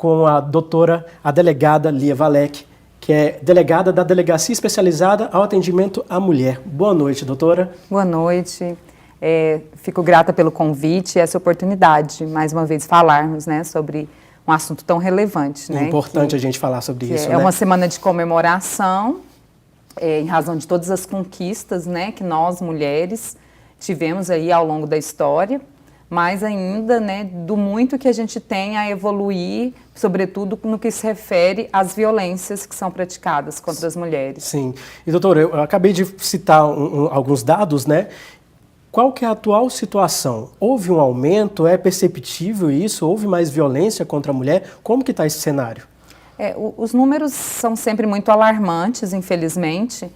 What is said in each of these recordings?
com a doutora, a delegada Lia Valek, que é delegada da Delegacia Especializada ao Atendimento à Mulher. Boa noite, doutora. Boa noite. Fico grata pelo convite e essa oportunidade, mais uma vez, falarmos, né, sobre um assunto tão relevante. É importante a gente falar sobre isso. É uma semana de comemoração, em razão de todas as conquistas, né, que nós, mulheres, tivemos aí ao longo da história, mas ainda, né, do muito que a gente tem a evoluir, sobretudo no que se refere às violências que são praticadas contra as mulheres. Sim. E, doutora, eu acabei de citar alguns dados, né? Qual que é a atual situação? Houve um aumento? É perceptível isso? Houve mais violência contra a mulher? Como que está esse cenário? Os números são sempre muito alarmantes, infelizmente.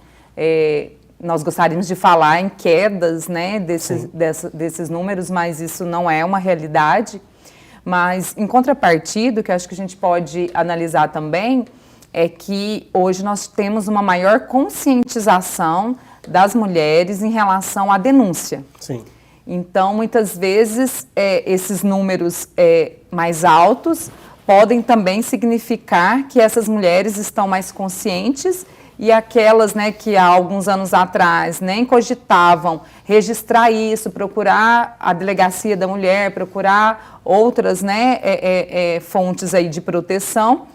Nós gostaríamos de falar em quedas, né, desses números, mas isso não é uma realidade. Mas, em contrapartida, o que eu acho que a gente pode analisar também é que hoje nós temos uma maior conscientização das mulheres em relação à denúncia. Sim. Então, muitas vezes, esses números mais altos podem também significar que essas mulheres estão mais conscientes e aquelas, né, que há alguns anos atrás nem cogitavam registrar isso, procurar a delegacia da mulher, procurar outras, né, fontes aí de proteção,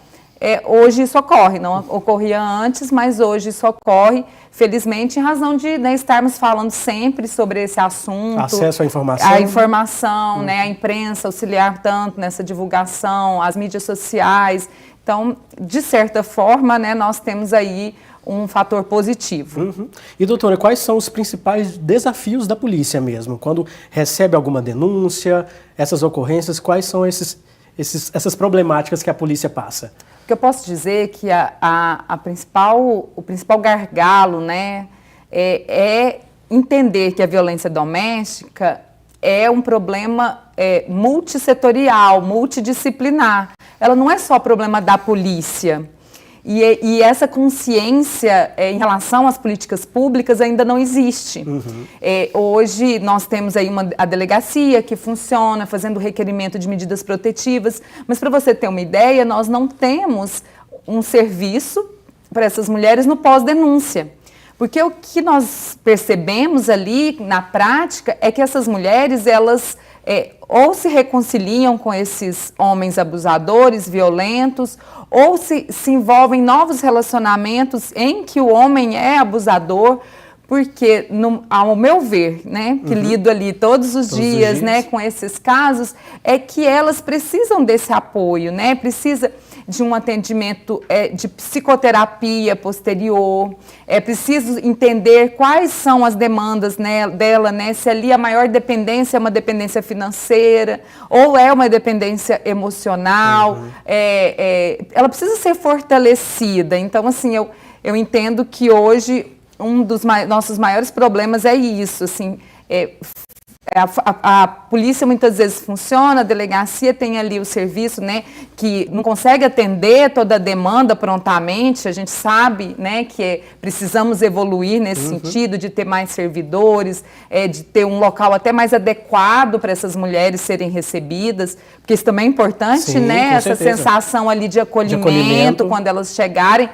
hoje isso ocorre. Não ocorria antes, mas hoje isso ocorre, felizmente, em razão de, né, estarmos falando sempre sobre esse assunto. Acesso à informação. A informação, né, a imprensa auxiliar tanto nessa divulgação, as mídias sociais. Então, de certa forma, né, nós temos aí um fator positivo. Uhum. E, doutora, quais são os principais desafios da polícia mesmo? Quando recebe alguma denúncia, essas ocorrências, quais são essas problemáticas que a polícia passa? O que eu posso dizer é que o principal gargalo, né, é entender que a violência doméstica é um problema multissetorial, multidisciplinar. Ela não é só problema da polícia. E essa consciência em relação às políticas públicas ainda não existe. Uhum. Hoje nós temos aí a delegacia que funciona, fazendo requerimento de medidas protetivas, mas para você ter uma ideia, nós não temos um serviço para essas mulheres no pós-denúncia. Porque o que nós percebemos ali na prática é que essas mulheres, elas ou se reconciliam com esses homens abusadores, violentos, ou se envolvem em novos relacionamentos em que o homem é abusador, porque, ao meu ver, né, que lido ali todos os dias, né, com esses casos, é que elas precisam desse apoio, né, precisa de um atendimento de psicoterapia posterior, é preciso entender quais são as demandas, né, dela, né, se ali a maior dependência é uma dependência financeira ou é uma dependência emocional, ela precisa ser fortalecida. Então, assim, eu entendo que hoje um dos nossos maiores problemas é isso, assim, a polícia muitas vezes funciona, a delegacia tem ali o serviço, né, que não consegue atender toda a demanda prontamente. A gente sabe, né, que precisamos evoluir nesse sentido, de ter mais servidores, de ter um local até mais adequado para essas mulheres serem recebidas, porque isso também é importante. Sim, né, essa sensação ali de acolhimento quando elas chegarem.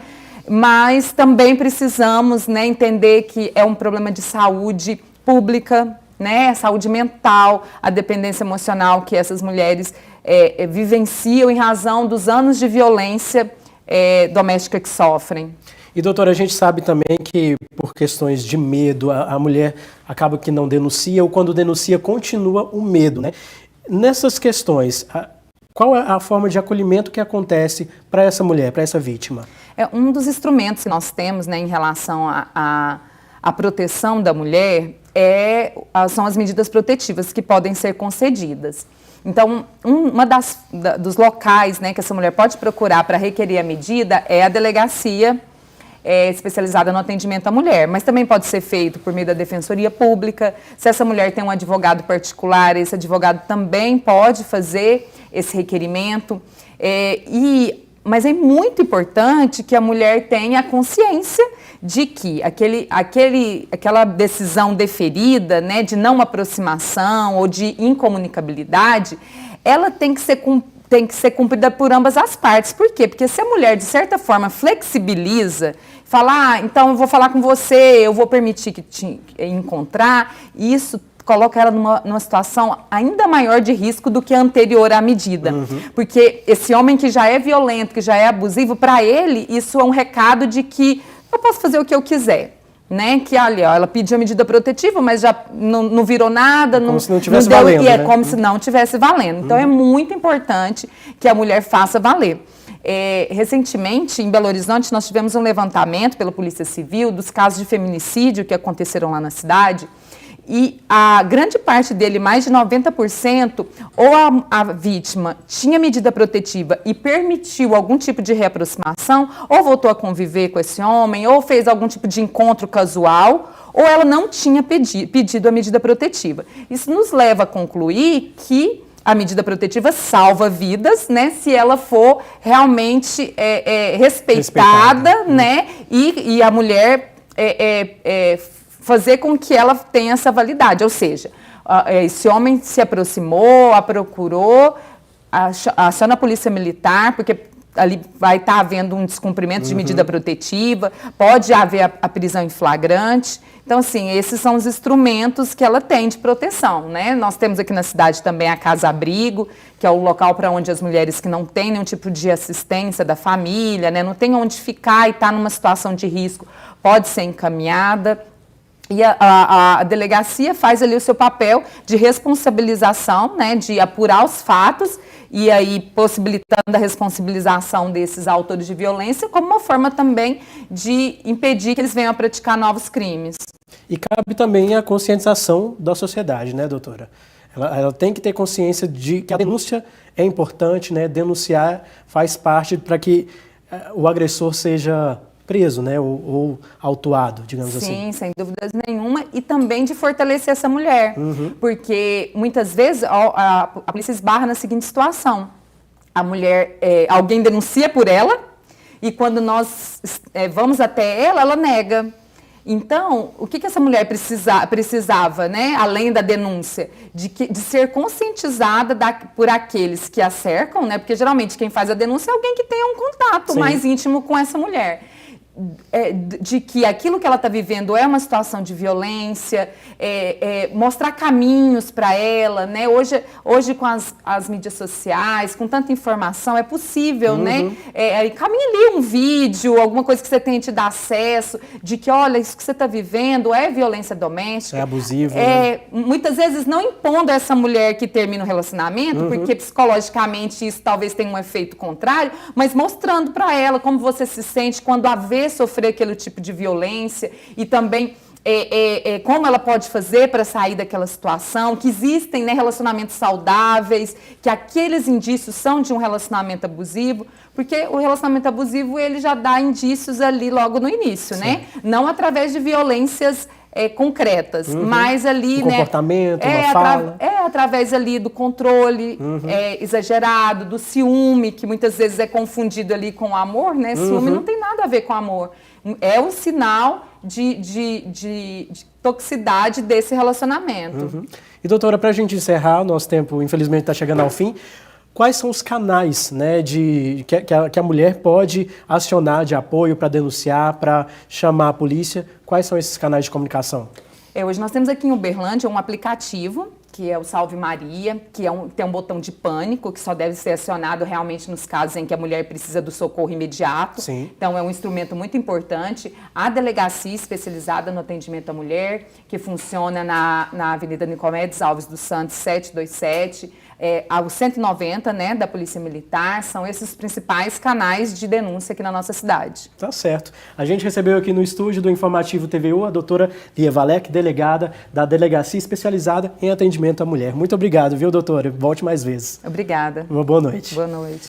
Mas também precisamos, né, entender que é um problema de saúde pública, né, saúde mental, a dependência emocional que essas mulheres vivenciam em razão dos anos de violência doméstica que sofrem. E, doutora, a gente sabe também que, por questões de medo, a mulher acaba que não denuncia, ou quando denuncia, continua o medo, né? Nessas questões, qual é a forma de acolhimento que acontece para essa mulher, para essa vítima? Um dos instrumentos que nós temos, né, em relação à proteção da mulher são as medidas protetivas que podem ser concedidas. Então, dos locais, né, que essa mulher pode procurar para requerer a medida é a delegacia especializada no atendimento à mulher, mas também pode ser feito por meio da Defensoria Pública. Se essa mulher tem um advogado particular, esse advogado também pode fazer esse requerimento. Mas é muito importante que a mulher tenha consciência de que aquela decisão deferida, né, de não aproximação ou de incomunicabilidade, ela tem que ser tem que ser cumprida por ambas as partes. Por quê? Porque se a mulher, de certa forma, flexibiliza, fala, então eu vou falar com você, eu vou permitir que te encontrar, isso coloca ela numa situação ainda maior de risco do que a anterior à medida. Porque esse homem que já é violento, que já é abusivo, para ele, isso é um recado de que eu posso fazer o que eu quiser. Né? Que ali, ó, ela pediu a medida protetiva, mas já não virou nada. Como não, se não tivesse não deu, valendo. E é né? como se não tivesse valendo. Então, é muito importante que a mulher faça valer. Recentemente, em Belo Horizonte, nós tivemos um levantamento pela Polícia Civil dos casos de feminicídio que aconteceram lá na cidade. E a grande parte dele, mais de 90%, ou a vítima tinha medida protetiva e permitiu algum tipo de reaproximação, ou voltou a conviver com esse homem, ou fez algum tipo de encontro casual, ou ela não tinha pedido a medida protetiva. Isso nos leva a concluir que a medida protetiva salva vidas, né, se ela for realmente respeitada, né, e a mulher fazer com que ela tenha essa validade, ou seja, esse homem se aproximou, a procurou, aciona a polícia militar, porque ali vai estar havendo um descumprimento de medida protetiva, pode haver a prisão em flagrante. Então, assim, esses são os instrumentos que ela tem de proteção, né? Nós temos aqui na cidade também a Casa Abrigo, que é o local para onde as mulheres que não têm nenhum tipo de assistência da família, né, não tem onde ficar e está numa situação de risco, pode ser encaminhada. E a delegacia faz ali o seu papel de responsabilização, né, de apurar os fatos e aí possibilitando a responsabilização desses autores de violência como uma forma também de impedir que eles venham a praticar novos crimes. E cabe também a conscientização da sociedade, né, doutora? Ela tem que ter consciência de que a denúncia é importante, né? Denunciar faz parte para que o agressor seja preso, né, ou autuado, digamos assim. Sim, sem dúvidas nenhuma, e também de fortalecer essa mulher, porque muitas vezes a polícia esbarra na seguinte situação: a mulher, alguém denuncia por ela, e quando nós vamos até ela, ela nega. Então, o que essa mulher precisava, né, além da denúncia? De ser conscientizada por aqueles que a cercam, né, porque geralmente quem faz a denúncia é alguém que tenha um contato Sim. mais íntimo com essa mulher. De que aquilo que ela está vivendo é uma situação de violência, mostrar caminhos para ela, né? Hoje com as mídias sociais, com tanta informação, é possível, né? Caminha ali um vídeo, alguma coisa que você tenha te dar acesso, de que, olha, isso que você está vivendo é violência doméstica. É abusivo, né? Muitas vezes não impondo a essa mulher que termina o relacionamento, porque psicologicamente isso talvez tenha um efeito contrário, mas mostrando para ela como você se sente quando a vê sofrer aquele tipo de violência e também como ela pode fazer para sair daquela situação, que existem, né, relacionamentos saudáveis, que aqueles indícios são de um relacionamento abusivo, porque o relacionamento abusivo ele já dá indícios ali logo no início, Sim. né? Não através de violências concretas, mas ali, um comportamento, uma fala. Através ali do controle exagerado, do ciúme, que muitas vezes é confundido ali com o amor, né? Ciúme não tem nada a ver com amor. É um sinal de toxicidade desse relacionamento. E doutora, para a gente encerrar, nosso tempo infelizmente está chegando ao fim, quais são os canais, né, que a mulher pode acionar de apoio para denunciar, para chamar a polícia? Quais são esses canais de comunicação? Hoje nós temos aqui em Uberlândia um aplicativo, que é o Salve Maria, que tem um botão de pânico, que só deve ser acionado realmente nos casos em que a mulher precisa do socorro imediato. Sim. Então, é um instrumento muito importante. A delegacia especializada no atendimento à mulher, que funciona na Avenida Nicomedes Alves dos Santos, 727, ao 190, né, da Polícia Militar. São esses os principais canais de denúncia aqui na nossa cidade. Tá certo. A gente recebeu aqui no estúdio do Informativo TVU a doutora Lia Valek, delegada da Delegacia Especializada em Atendimento à Mulher. Muito obrigado, viu, doutora? Volte mais vezes. Obrigada. Uma boa noite. Boa noite.